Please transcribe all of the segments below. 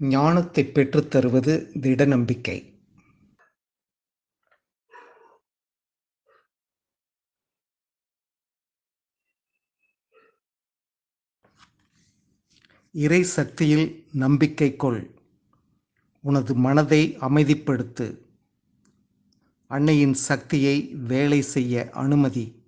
ஞானத்தைப் பெற்றுத் தருவது திடநம்பிக்கை. இறை சக்தியில் நம்பிக்கை கொள். உனது மனதை அமைதிப்படுத்து. அன்னையின் சக்தியை வேலை செய்ய அனுமதி.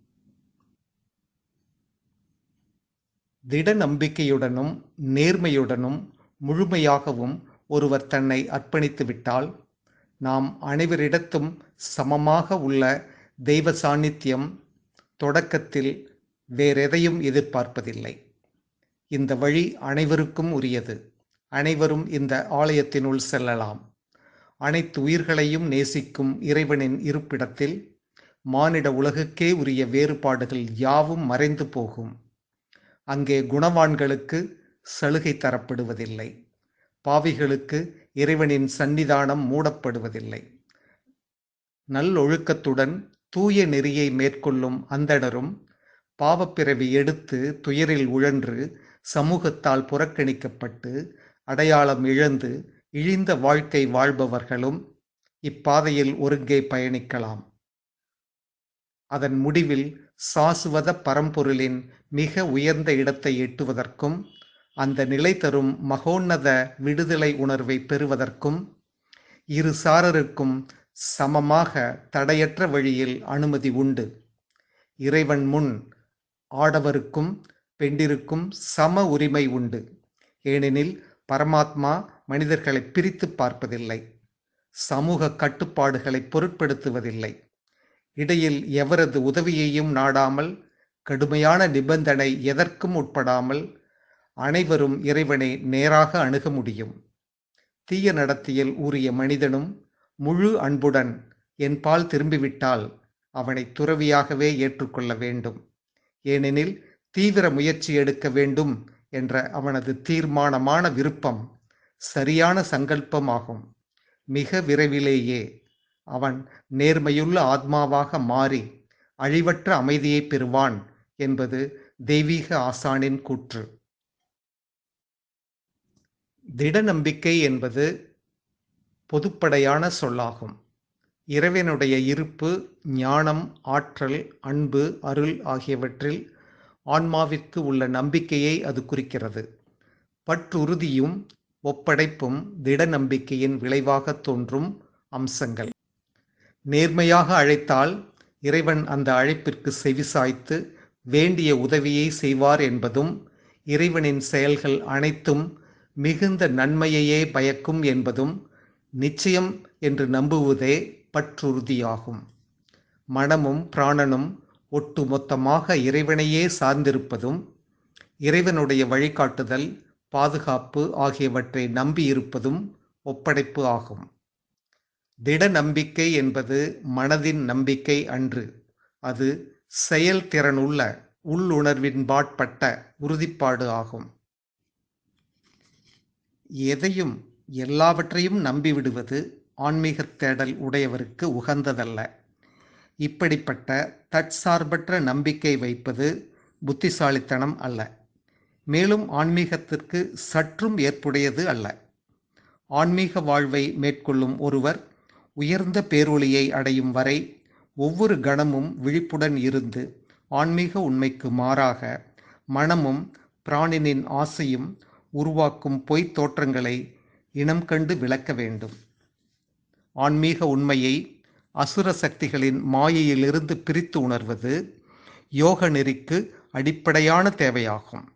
திட நம்பிக்கையுடனும் நேர்மையுடனும் முழுமையாகவும் ஒருவர் தன்னை அர்ப்பணித்துவிட்டால், நாம் அனைவரிடத்தும் சமமாக உள்ள தெய்வ சாநித்தியம் தொடக்கத்தில் வேறெதையும் எதிர்பார்ப்பதில்லை. இந்த வழி அனைவருக்கும் உரியது. அனைவரும் இந்த ஆலயத்தினுள் செல்லலாம். அனைத்து உயிர்களையும் நேசிக்கும் இறைவனின் இருப்பிடத்தில் மானிட உலகுக்கே உரிய வேறுபாடுகள் யாவும் மறைந்து போகும். அங்கே குணவான்களுக்கு சலுகை தரப்படுவதில்லை. பாவிகளுக்கு இறைவனின் சந்நிதானம் மூடப்படுவதில்லை. நல்லொழுக்கத்துடன் தூய நெறியை மேற்கொள்ளும் அந்தணரும், பாவப்பிறவி எடுத்து துயரில் உழன்று சமூகத்தால் புறக்கணிக்கப்பட்டு அடையாளம் இழந்து இழிந்த வாழ்க்கை வாழ்பவர்களும் இப்பாதையில் ஒருங்கே பயணிக்கலாம். அதன் முடிவில் சாசுவத பரம்பொருளின் மிக உயர்ந்த இடத்தை எட்டுவதற்கும், அந்த நிலை தரும் மகோன்னத விடுதலை உணர்வை பெறுவதற்கும் இரு சாரருக்கும் சமமாக தடையற்ற வழியில் அனுமதி உண்டு. இறைவன் முன் ஆடவருக்கும் பெண்டிருக்கும் சம உரிமை உண்டு. ஏனெனில் பரமாத்மா மனிதர்களை பிரித்து பார்ப்பதில்லை. சமூக கட்டுப்பாடுகளை பொருட்படுத்துவதில்லை. இடையில் எவரது உதவியையும் நாடாமல், கடுமையான நிபந்தனை எதற்கும் உட்படாமல் அனைவரும் இறைவனை நேராக அணுக முடியும். தீய நடத்தையில் ஊறிய மனிதனும் முழு அன்புடன் என்பால் திரும்பிவிட்டால் அவனை துறவியாகவே ஏற்றுக்கொள்ள வேண்டும். ஏனெனில் தீவிர முயற்சி எடுக்க வேண்டும் என்ற அவனது தீர்மானமான விருப்பம் சரியான சங்கல்பமாகும். மிக விரைவிலேயே அவன் நேர்மையுள்ள ஆத்மாவாக மாறி அழிவற்ற அமைதியை பெறுவான் என்பது தெய்வீக ஆசானின் கூற்று. திட நம்பிக்கை என்பது பொதுப்படையான சொல்லாகும். இறைவனுடைய இருப்பு, ஞானம், ஆற்றல், அன்பு, அருள் ஆகியவற்றில் ஆன்மாவிற்கு உள்ள நம்பிக்கையை அது குறிக்கிறது. பற்றுறுதியும் ஒப்படைப்பும் திட நம்பிக்கையின் விளைவாக தோன்றும் அம்சங்கள். நேர்மையாக அழைத்தால் இறைவன் அந்த அழைப்பிற்கு செவிசாய்த்து வேண்டிய உதவியை செய்வார் என்பதும், இறைவனின் செயல்கள் அனைத்தும் மிகுந்த நன்மையையே பயக்கும் என்பதும் நிச்சயம் என்று நம்புவதே பற்றுறுதியாகும். மனமும் பிராணனும் ஒட்டு மொத்தமாக இறைவனையே சார்ந்திருப்பதும், இறைவனுடைய வழிகாட்டுதல், பாதுகாப்பு ஆகியவற்றை நம்பியிருப்பதும் ஒப்படைப்பு ஆகும். திட நம்பிக்கை என்பது மனதின் நம்பிக்கை அன்று. அது செயல்திறனுள்ள உள்ளுணர்வின்பாற்பட்ட உறுதிப்பாடு ஆகும். எதையும் எல்லாவற்றையும் நம்பிவிடுவது ஆன்மீகத் தேடல் உடையவருக்கு உகந்ததல்ல. இப்படிப்பட்ட தற்சார்பற்ற நம்பிக்கை வைப்பது புத்திசாலித்தனம் அல்ல. மேலும் ஆன்மீகத்திற்கு சற்றும் ஏற்புடையது அல்ல. ஆன்மீக வாழ்வை மேற்கொள்ளும் ஒருவர் உயர்ந்த பேரொளியை அடையும் வரை ஒவ்வொரு கணமும் விழிப்புடன் இருந்து ஆன்மீக உண்மைக்கு மாறாக மனமும் பிராணனின் ஆசையும் உருவாக்கும் பொய்த் தோற்றங்களை இனம் கண்டு விளக்க வேண்டும். ஆன்மீக உண்மையை அசுர சக்திகளின் மாயையிலிருந்து பிரித்து உணர்வது யோக நெறிக்கு அடிப்படையான தேவையாகும்.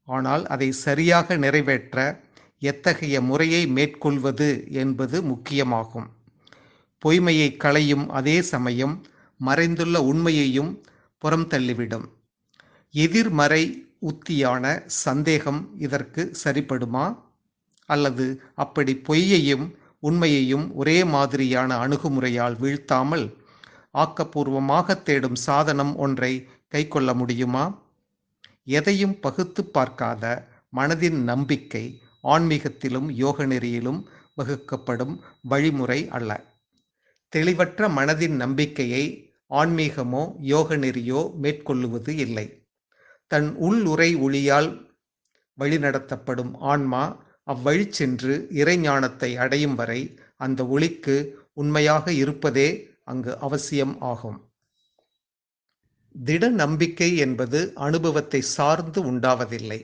ஆனால் அதை சரியாக நிறைவேற்ற எத்தகைய முறையை மேற்கொள்வது என்பது முக்கியமாகும். பொய்மையை களையும் அதே சமயம் மறைந்துள்ள உண்மையையும் புறம் தள்ளிவிடும். எதிர்மறை உத்தியான சந்தேகம் இதற்கு சரிப்படுமா? அல்லது அப்படி பொய்யையும் உண்மையையும் ஒரே மாதிரியான அணுகுமுறையால் வீழ்த்தாமல் ஆக்கப்பூர்வமாக தேடும் சாதனம் ஒன்றை கைக்கொள்ள முடியுமா? எதையும் பகுத்து பார்க்காத மனதின் நம்பிக்கை ஆன்மீகத்திலும் யோக நெறியிலும் வகுக்கப்படும் வழிமுறை அல்ல. தெளிவற்ற மனதின் நம்பிக்கையை ஆன்மீகமோ யோக நெறியோ மேற்கொள்ளுவது இல்லை. தன் உள்ளுரை ஒளியால் வழிநடத்தப்படும் ஆன்மா அவ்வழி சென்று இறைஞானத்தை அடையும் வரை அந்த ஒளிக்கு உண்மையாக இருப்பதே அங்கு அவசியம் ஆகும். திட நம்பிக்கை என்பது அனுபவத்தை சார்ந்து உண்டாவதில்லை.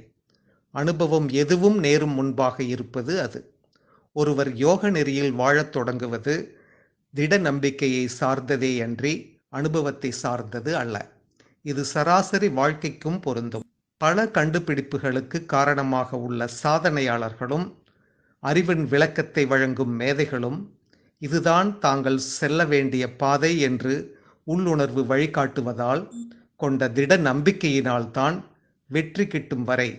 அனுபவம் எதுவும் நேரும் முன்பாக இருப்பது அது. ஒருவர் யோக நெறியில் வாழத் தொடங்குவது திட நம்பிக்கையை சார்ந்ததேயன்றி அனுபவத்தை சார்ந்தது அல்ல. இது சராசரி வாழ்க்கைக்கும் பொருந்தும். பல கண்டுபிடிப்புகளுக்கு காரணமாக உள்ள சாதனையாளர்களும் அறிவின் விளக்கத்தை வழங்கும் மேதைகளும் இதுதான் தாங்கள் செல்ல வேண்டிய பாதை என்று உள்ளுணர்வு வழிகாட்டுவதால் கொண்ட திட நம்பிக்கையினால்தான் வெற்றி கிட்டும் வரை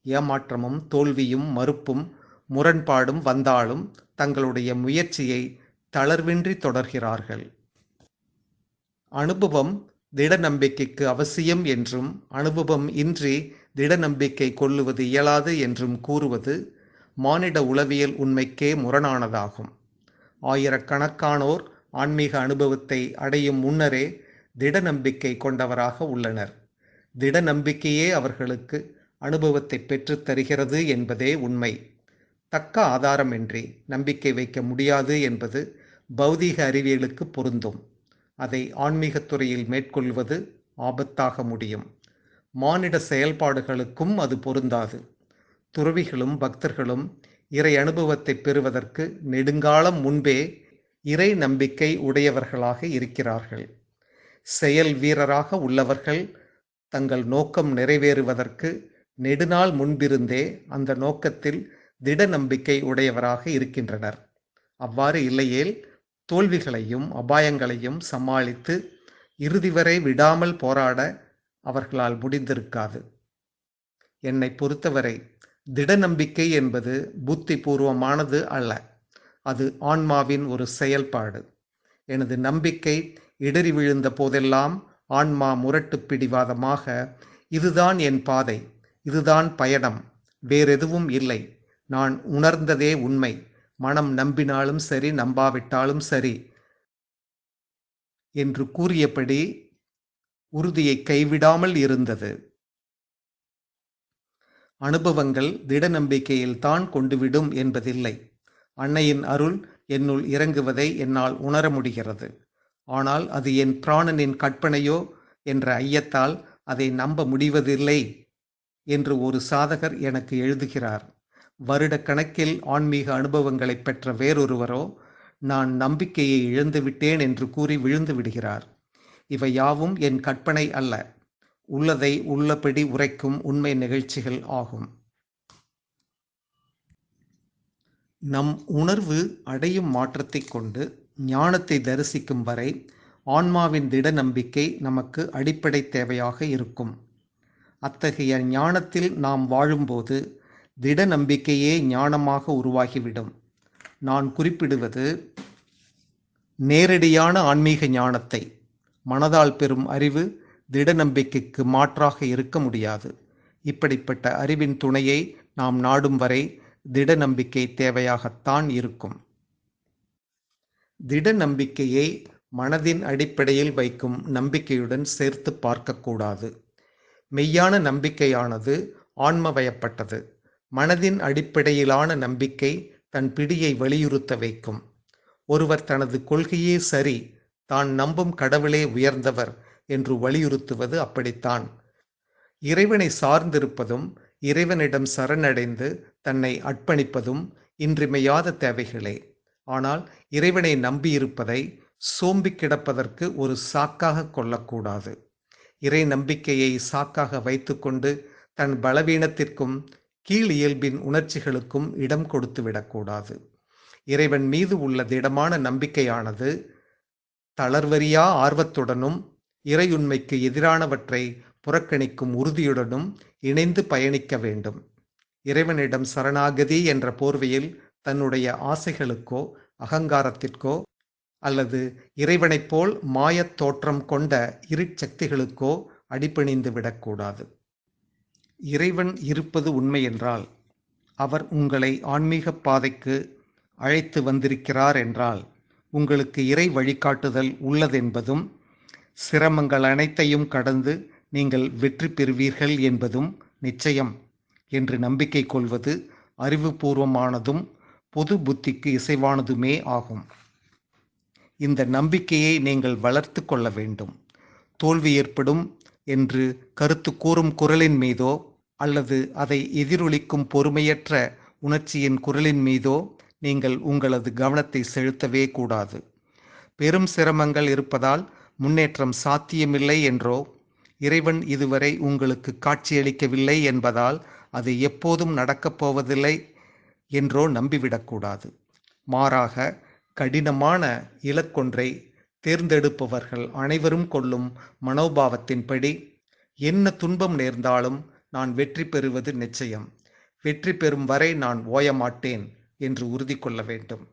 ஏமாற்றமும் தோல்வியும் மறுப்பும் முரண்பாடும் வந்தாலும் தங்களுடைய முயற்சியை தளர்வின்றி தொடர்கிறார்கள். அனுபவம் திட நம்பிக்கைக்கு அவசியம் என்றும் அனுபவம் இன்றி திட நம்பிக்கை கொள்ளுவது இயலாது என்றும் கூறுவது மானிட உளவியல் உண்மைக்கே முரணானதாகும். ஆயிரக்கணக்கானோர் ஆன்மீக அனுபவத்தை அடையும் முன்னரே திட நம்பிக்கை கொண்டவராக உள்ளனர். திட நம்பிக்கையே அவர்களுக்கு அனுபவத்தை பெற்றுத் தருகிறது என்பதே உண்மை. தக்க ஆதாரமின்றி நம்பிக்கை வைக்க முடியாது என்பது பௌதீக அறிவியலுக்கு பொருந்தும். அதை ஆன்மீகத் துறையில் மேற்கொள்வது ஆபத்தாக முடியும். மானிட செயல்பாடுகளுக்கும் அது பொருந்தாது. துறவிகளும் பக்தர்களும் இறை அனுபவத்தை பெறுவதற்கு நெடுங்காலம் முன்பே இறை நம்பிக்கை உடையவர்களாக இருக்கிறார்கள். செயல் வீரராக உள்ளவர்கள் தங்கள் நோக்கம் நிறைவேறுவதற்கு நெடுநாள் முன்பிருந்தே அந்த நோக்கத்தில் திட நம்பிக்கை உடையவராக இருக்கின்றனர். அவ்வாறு இல்லையேல் தோல்விகளையும் அபாயங்களையும் சமாளித்து இறுதி வரை விடாமல் போராட அவர்களால் முடிந்திருக்காது. என்னை பொறுத்தவரை திட நம்பிக்கை என்பது புத்தி பூர்வமானது அல்ல. அது ஆன்மாவின் ஒரு செயல்பாடு. எனது நம்பிக்கை இடறி விழுந்த போதெல்லாம் ஆன்மா முரட்டு பிடிவாதமாக இதுதான் என் பாதை, இதுதான் பயணம், வேறெதுவும் இல்லை, நான் உணர்ந்ததே உண்மை, மனம் நம்பினாலும் சரி நம்பாவிட்டாலும் சரி என்று கூறியபடி உறுதியை கைவிடாமல் இருந்தது. அனுபவங்கள் திட நம்பிக்கையில் தான் கொண்டுவிடும் என்பதில்லை. அன்னையின் அருள் என்னுள் இறங்குவதை என்னால் உணர முடிகிறது. ஆனால் அது என் பிராணனின் கற்பனையோ என்ற ஐயத்தால் அதை நம்ப முடிவதில்லை என்று ஒரு சாதகர் எனக்கு எழுதுகிறார். வருட கணக்கில் ஆன்மீக அனுபவங்களை பெற்ற வேறொருவரோ நான் நம்பிக்கையை இழந்துவிட்டேன் என்று கூறி விழுந்து விடுகிறார். இவை யாவும் என் கற்பனை அல்ல, உள்ளதை உள்ளபடி உரைக்கும் உண்மை நிகழ்ச்சிகள் ஆகும். நம் உணர்வு அடையும் மாற்றத்தை கொண்டு ஞானத்தை தரிசிக்கும் வரை ஆன்மாவின் திட நம்பிக்கை நமக்கு அடிப்படை தேவையாக இருக்கும். அத்தகைய ஞானத்தில் நாம் வாழும்போது திட நம்பிக்கையே ஞானமாக உருவாகிவிடும். நான் குறிப்பிடுவது நேரடியான ஆன்மீக ஞானத்தை. மனதால் பெறும் அறிவு திட நம்பிக்கைக்கு மாற்றாக இருக்க முடியாது. இப்படிப்பட்ட அறிவின் துணையை நாம் நாடும் வரை திட நம்பிக்கை தேவையாகத்தான் இருக்கும். திட நம்பிக்கையை மனதின் அடிப்படையில் வைக்கும் நம்பிக்கையுடன் சேர்த்து பார்க்கக்கூடாது. மெய்யான நம்பிக்கையானது ஆன்மவயப்பட்டது. மனதின் அடிப்படையிலான நம்பிக்கை தன் பிடியை வலியுறுத்த வைக்கும். ஒருவர் தனது கொள்கையே சரி, தான் நம்பும் கடவுளே உயர்ந்தவர் என்று வலியுறுத்துவது அப்படித்தான். இறைவனை சார்ந்திருப்பதும் இறைவனிடம் சரணடைந்து தன்னை அர்ப்பணிப்பதும் இன்றியமையாத தேவைகளே. ஆனால் இறைவனை நம்பியிருப்பதை சோம்பி கிடப்பதற்கு ஒரு சாக்காக கொள்ளக்கூடாது. இறை நம்பிக்கையை சாக்காக வைத்துக்கொண்டு தன் பலவீனத்திற்கும் கீழ் இயல்பின் உணர்ச்சிகளுக்கும் இடம் கொடுத்து விடக்கூடாது. இறைவன் மீது உள்ள திடமான நம்பிக்கையானது தளர்வறியா ஆர்வத்துடனும் இறையுண்மைக்கு எதிரானவற்றை புறக்கணிக்கும் உறுதியுடனும் இணைந்து பயணிக்க வேண்டும். இறைவனிடம் சரணாகதி என்ற போர்வையில் தன்னுடைய ஆசைகளுக்கோ அகங்காரத்திற்கோ அல்லது இறைவனைப் போல் மாயத் தோற்றம் கொண்ட இருட்சக்திகளுக்கோ அடிபணிந்து விடக்கூடாது. இறைவன் இருப்பது உண்மை என்றால், அவர் உங்களை ஆன்மீக பாதைக்கு அழைத்து வந்திருக்கிறார் என்றால், உங்களுக்கு இறை வழிகாட்டுதல் உள்ளதென்பதும் சிரமங்கள் அனைத்தையும் கடந்து நீங்கள் வெற்றி பெறுவீர்கள் என்பதும் நிச்சயம் என்று நம்பிக்கை கொள்வது அறிவுபூர்வமானதும் பொது புத்திக்கு இசைவானதுமே ஆகும். இந்த நம்பிக்கையை நீங்கள் வளர்த்து கொள்ள வேண்டும். தோல்வி ஏற்படும் என்று கருத்து கூறும் குரலின் மீதோ அல்லது அதை எதிரொலிக்கும் பொறுமையற்ற உணர்ச்சியின் குரலின் மீதோ நீங்கள் உங்களது கவனத்தை செலுத்தவே கூடாது. பெரும் சிரமங்கள் இருப்பதால் முன்னேற்றம் சாத்தியமில்லை என்றோ, இறைவன் இதுவரை உங்களுக்கு காட்சியளிக்கவில்லை என்பதால் அது எப்போதும் நடக்கப் போவதில்லை என்றோ நம்பிவிடக்கூடாது. மாறாக, கடினமான இலக்கொன்றை தேர்ந்தெடுப்பவர்கள் அனைவரும் கொள்ளும் மனோபாவத்தின்படி, என்ன துன்பம் நேர்ந்தாலும் நான் வெற்றி பெறுவது நிச்சயம், வெற்றி பெறும் வரை நான் ஓயமாட்டேன் என்று உறுதி கொள்ள வேண்டும்.